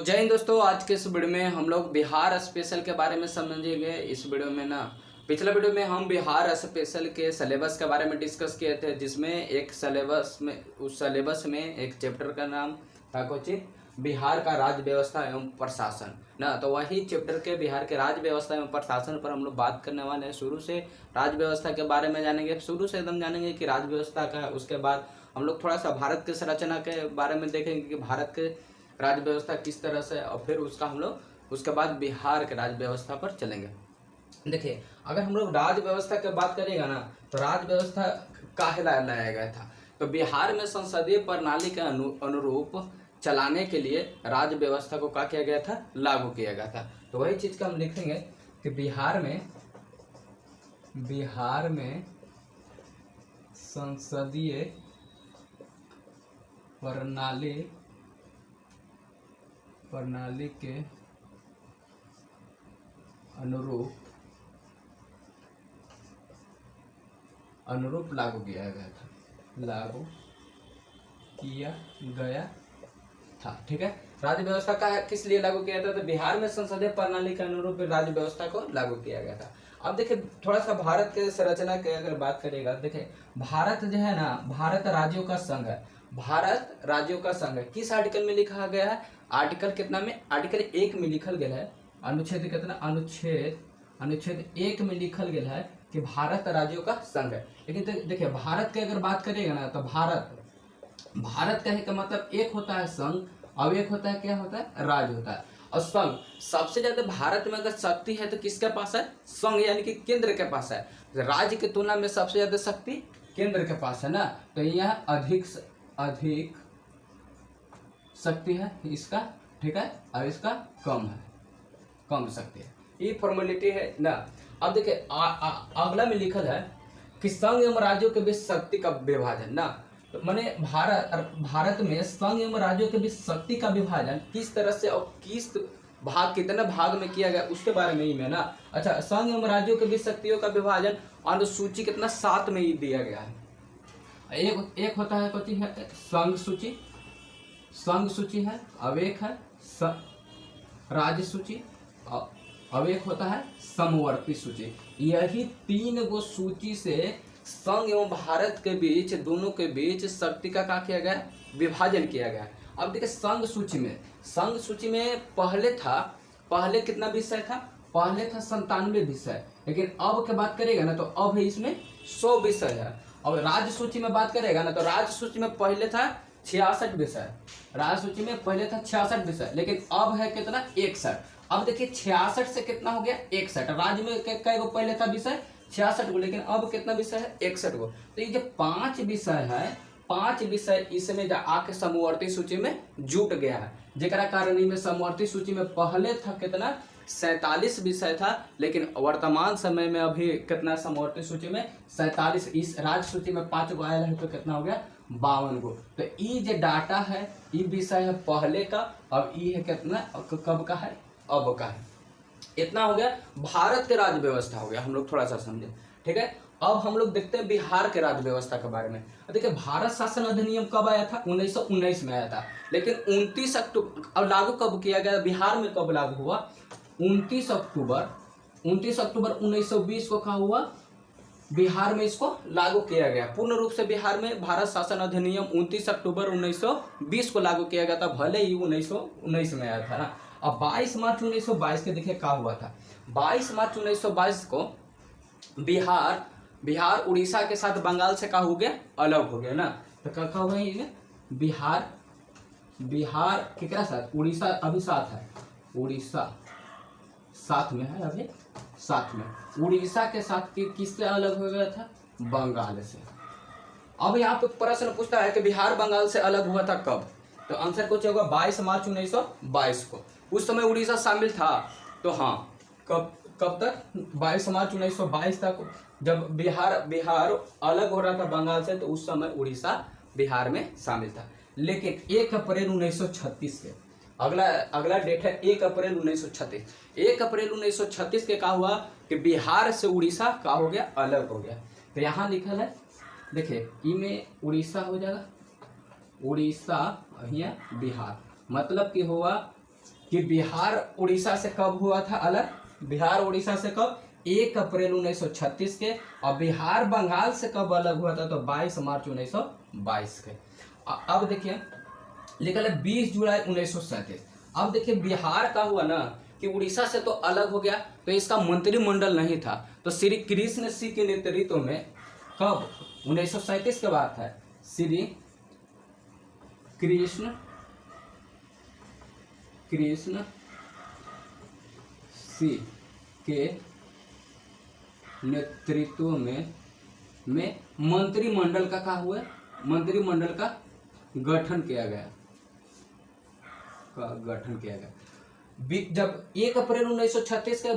जय हिंद दोस्तों। आज के इस वीडियो में हम लोग बिहार स्पेशल के बारे में समझेंगे। इस वीडियो में ना पिछले वीडियो में हम बिहार स्पेशल के सिलेबस के बारे में डिस्कस किए थे, जिसमें एक उस सिलेबस में एक चैप्टर का नाम था कुछ बिहार का राज्य व्यवस्था एवं प्रशासन ना। तो वही चैप्टर के बिहार के राज्य व्यवस्था एवं प्रशासन पर हम लोग बात करने वाले हैं। शुरू से राज्य व्यवस्था के बारे में जानेंगे, शुरू से एकदम जानेंगे कि राज्य व्यवस्था का है। उसके बाद हम लोग थोड़ा सा भारत की संरचना के बारे में देखेंगे कि भारत के राज्य व्यवस्था किस तरह से, और फिर हम लोग उसके बाद बिहार के राज्य व्यवस्था पर चलेंगे। देखिए, अगर हम लोग राज्य व्यवस्था की बात करेंगे ना, तो राज्य व्यवस्था काहे लाया गया था, तो बिहार में संसदीय प्रणाली के अनुरूप चलाने के लिए राज्य व्यवस्था को क्या किया गया था, लागू किया गया था। तो वही चीज का हम लिखेंगे कि बिहार में संसदीय प्रणाली के अनुरूप लागू किया गया था। ठीक है, राज्य व्यवस्था का किस लिए लागू किया था, तो बिहार में संसदीय प्रणाली के अनुरूप राज्य व्यवस्था को लागू किया गया था। अब देखिए, थोड़ा सा भारत के संरचना के अगर बात करेगा, देखिए भारत जो है ना, भारत राज्यों का संघ है। भारत राज्यों का संघ है। किस आर्टिकल में लिखा गया है, आर्टिकल कितना में, आर्टिकल 1 में लिखल गया है, अनुच्छेद कितना, अनुच्छेद 1 में लिखल गया है कि भारत राज्यों का संघ है। लेकिन देखिए, भारत की अगर बात करेगा ना, तो भारत कहे का मतलब एक होता है संघ, और एक होता है क्या होता है, राज्य होता है। और संघ सबसे ज्यादा भारत में अगर शक्ति है तो किसके पास है, संघ यानी कि केंद्र के पास है। राज्य की तुलना में सबसे ज्यादा शक्ति केंद्र के पास है ना। तो यह अधिक शक्ति है इसका, ठीक है, और इसका कम शक्ति है। ये फॉर्मेलिटी है ना। अब देखिए, अगला में लिखल है कि संघ एवं राज्यों के बीच शक्ति का विभाजन ना। तो माने भारत में संघ एवं राज्यों के बीच शक्ति का विभाजन किस तरह से और किस कितने भाग में किया गया, उसके बारे में ही में ना। अच्छा, संघ एवं राज्यों के बीच शक्तियों का विभाजन अनुसूची कितना 7 में ही दिया गया है। एक होता है कथी है, संघ सूची है, अब एक है राज्य सूची, अब एक होता है समवर्ती सूची। यही 3 गो सूची से संघ एवं भारत के बीच, दोनों के बीच शक्ति का क्या किया गया, विभाजन किया गया। अब देखिए, संघ सूची में पहले कितना विषय था, पहले था 97 विषय, लेकिन अब की बात करेगा ना, तो अब इसमें 100 विषय है। अब राज्य सूची में बात करेगा ना, तो राज्य सूची में पहले था 66 विषय, राज्य सूची में पहले था 66 विषय, लेकिन अब है कितना, 61। अब देखिए, 66 से कितना हो गया, 61। राज्य में कई गो पहले था विषय, 66 गो, लेकिन अब कितना विषय है, 61 गो। तो ये जो 5 विषय है, 5 विषय इसमें जो आके समवर्ती सूची में जुट गया है, जेकरा कारण में समवर्ती सूची में पहले था कितना, 47 विषय था, लेकिन वर्तमान समय में अभी कितना समवर्ती सूची में 47। इस राज्य सूची में 5 गो आया है, तो कितना हो गया, 52 गो। तो ये जो डाटा है, ये विषय है पहले का, अब ये है कितना, कब का है, अब का है। इतना हो गया भारत के राज्य व्यवस्था हो गया, हम लोग थोड़ा सा समझे। ठीक है, अब हम लोग देखते हैं बिहार के राज्य व्यवस्था के बारे में। देखिए, भारत शासन अधिनियम कब आया था, 1919 में आया था, लेकिन 29 अक्टूबर, अब लागू कब किया गया, बिहार में कब लागू हुआ, 29 अक्टूबर 1920 को कहा हुआ, बिहार में इसको लागू किया गया पूर्ण रूप से। बिहार में भारत शासन अधिनियम 29 अक्टूबर 1920 को लागू किया गया था, भले ही 1919 में आया था ना। अब 22 मार्च 1922 के देखिए क्या हुआ था। 22 मार्च 1922 को बिहार उड़ीसा के साथ बंगाल से क्या हो गया, अलग हो गया ना। तो क्या हुआ है, बिहार कितना साथ, उड़ीसा अभी साथ है, उड़ीसा साथ में है, अभी साथ में उड़ीसा के साथ किससे अलग हो गया था, बंगाल से। अब यहाँ पे प्रश्न पूछता है कि बिहार बंगाल से अलग हुआ था कब, तो आंसर कुछ होगा 22 मार्च 1922 को। उस समय उड़ीसा शामिल था, तो हाँ, कब तक, 22 मार्च 1922 तक, जब बिहार अलग हो रहा था बंगाल से, तो उस समय उड़ीसा बिहार में शामिल था। लेकिन 1 अप्रैल 1936 के, अगला डेट है 1 अप्रैल 1936। 1 अप्रैल 1936 के क्या हुआ कि बिहार से उड़ीसा क्या हो गया, अलग हो गया। तो यहाँ लिखल है, देखिए, ई में उड़ीसा हो जाएगा, उड़ीसा, यहाँ बिहार, मतलब कि हुआ कि बिहार उड़ीसा से कब हुआ था अलग? बिहार उड़ीसा से कब? 1 अप्रैल 1936 के। और बिहार बंगाल से कब अलग हुआ था? तो 22 मार्च 1922 के। अब देखिए लिखा है 20 जुलाई 1937। अब देखिए बिहार का हुआ ना कि उड़ीसा से तो अलग हो गया, तो इसका मंत्रिमंडल नहीं था, तो श्री कृष्ण सिंह के नेतृत्व में कब? 1937 के बाद है। श्री कृष्ण सिंह के नेतृत्व में मंत्रिमंडल का क्या हुआ? मंत्रिमंडल का गठन किया गया। जब 1 अप्रैल 1936 का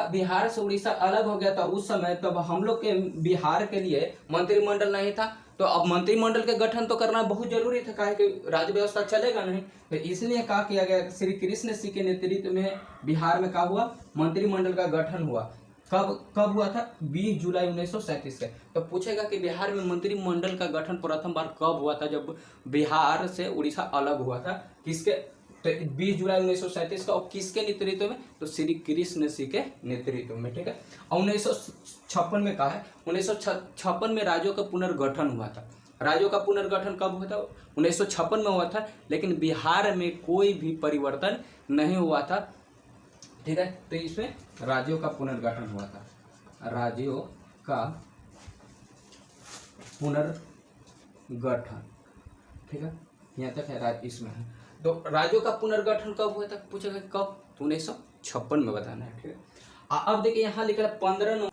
बिहार से उड़ीसा अलग हो गया था उस समय, तब हम लोग के बिहार के लिए मंत्रिमंडल नहीं था, तो अब मंत्रिमंडल के गठन तो करना बहुत जरूरी था, काहे कि राज्य व्यवस्था चलेगा नहीं, तो इसलिए क्या किया गया? श्री कृष्ण सिंह के नेतृत्व में बिहार में क्या हुआ? मंत्रिमंडल का गठन हुआ। कब हुआ था? 20 जुलाई 1937 के। तो पूछेगा कि बिहार में मंत्रिमंडल का गठन प्रथम बार कब हुआ था? जब बिहार से उड़ीसा अलग हुआ था। किसके? तो 20 जुलाई 1937 का। और किसके नेतृत्व में? तो श्री कृष्ण सिंह के नेतृत्व में, ठीक है। और 1956 में कहा है, 1956 में राज्यों का पुनर्गठन हुआ था। राज्यों का पुनर्गठन कब हुआ था? 1956 में हुआ था, लेकिन बिहार में कोई भी परिवर्तन नहीं हुआ था, ठीक है। तो इसमें राज्यों का पुनर्गठन हुआ था, राज्यों का पुनर्गठन, ठीक है। यहाँ तक है इसमें है। तो राज्यों का पुनर्गठन कब हुआ था? पूछेगा कब? 1956 में बताना है, ठीक है। अब देखिए यहाँ लिखा है 15 नवंबर।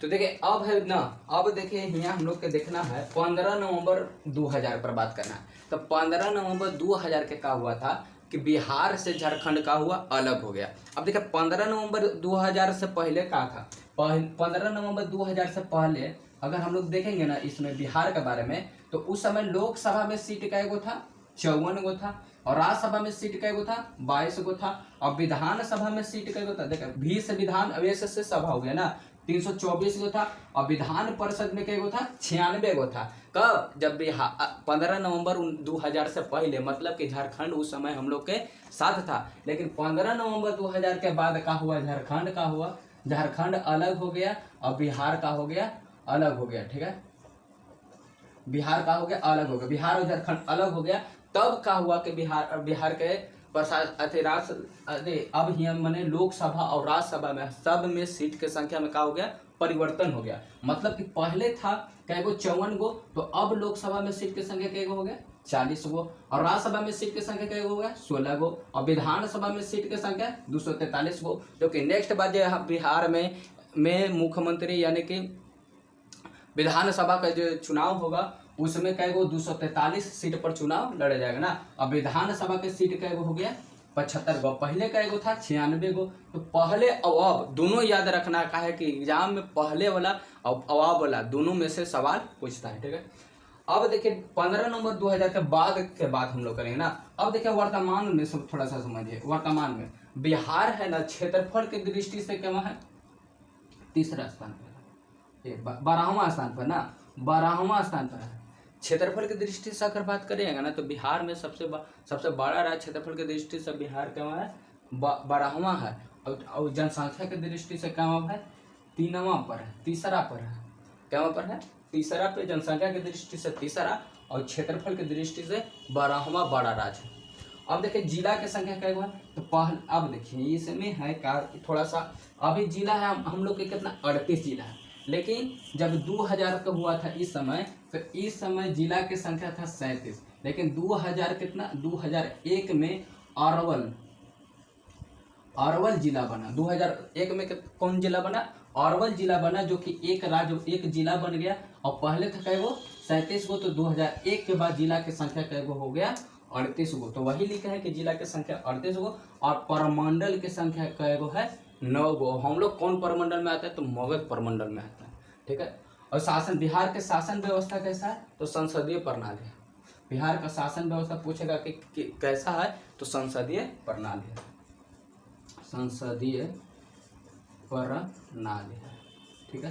तो देखिए अब है ना, अब देखिए यहाँ हम लोग के देखना है 15 नवंबर 2000 पर बात करना है। तो 15 नवंबर 2000 के क्या हुआ था कि बिहार से झारखंड का हुआ अलग हो गया। अब देखिए 15 नवंबर 2000 से पहले क्या था? 15 नवंबर 2000 से पहले अगर हम लोग देखेंगे ना इसमें बिहार के बारे में, तो उस समय लोकसभा में सीट का एगो था 54 गो था, और राज्यसभा में सीट का एगो था 22 गो था, और विधानसभा में सीट का एगो था, देखा 20 विधान से सभा हो गया ना, 324 गो था, और विधान परिषद में क्या गो था? 96 गो था। कब? जब 15 नवंबर 2000 से पहले, मतलब कि झारखंड उस समय हम लोग के साथ था। लेकिन 15 नवंबर 2000 के बाद का हुआ? झारखंड का हुआ, झारखंड अलग हो गया, और बिहार का हो गया अलग हो गया, ठीक है। बिहार का हो गया अलग हो गया, बिहार और झारखंड अलग हो गया। तब का हुआ कि बिहार के अब यहाँ मैंने लोकसभा और राज्यसभा में सब में सीट के संख्या में क्या हो गया? परिवर्तन हो गया। मतलब कि पहले था क्या गो? 54 गो, तो अब लोकसभा में सीट की संख्या क्या हो गया? 40 गो, और राज्यसभा में सीट की संख्या क्या हो गया? 16 गो, और विधानसभा में सीट की संख्या 243 गो। जो कि नेक्स्ट बार जो बिहार में मुख्यमंत्री यानी कि विधानसभा का जो चुनाव होगा उसमें क्या गो? 243 सीट पर चुनाव लड़ा जाएगा ना। अब विधानसभा के सीट क्या हो गया? 75 गो। पहले का एगो था 96 गो। तो पहले और अब दोनों याद रखना का है कि एग्जाम में पहले वाला और अब वाला दोनों में से सवाल पूछता है, ठीक है। अब देखिए 15 नवंबर 2000 के बाद हम लोग करेंगे ना। अब देखिए वर्तमान में सब थोड़ा सा समझिए। वर्तमान में बिहार है ना, क्षेत्रफल की दृष्टि से क्या है? तीसरा स्थान पर, 12वां स्थान पर ना, 12वां स्थान पर है। क्षेत्रफल की दृष्टि से अगर बात करेंगे ना, तो बिहार में सबसे बड़ा राज्य क्षेत्रफल की दृष्टि से बिहार क्या है? 12वां है। और जनसंख्या की दृष्टि से क्या है? 3वां पर है, तीसरा पर है। क्या पर है? तीसरा पे। जनसंख्या की दृष्टि से तीसरा, और क्षेत्रफल की दृष्टि से 12वां बड़ा राज्य। अब देखिए जिला की संख्या क्या हुआ? तो अब देखिए इसमें है क्या, थोड़ा सा अभी जिला है हम लोग के कितना? 38 जिला है। लेकिन जब 2000 का हुआ था इस समय, तो इस समय जिला की संख्या था 37। लेकिन 2000 कितना? 2001 में अरवल जिला बना। 2001 में कौन जिला बना? अरवल जिला बना, जो कि एक राज्य एक जिला बन गया। और पहले था क्या गो? 37 गो। तो 2001 के बाद जिला की संख्या क्या गो हो गया? 38 गो। तो वही लिखा है कि जिला की संख्या 38 गो, और प्रमंडल की संख्या क्या गो है? 9 गो। हम लोग कौन प्रमंडल में आता है? तो मगध प्रमंडल में आता है, ठीक है। और शासन, बिहार के शासन व्यवस्था कैसा है? तो संसदीय प्रणाली है। बिहार का शासन व्यवस्था पूछेगा कि कैसा है? तो संसदीय प्रणाली है, संसदीय प्रणाली है, ठीक है।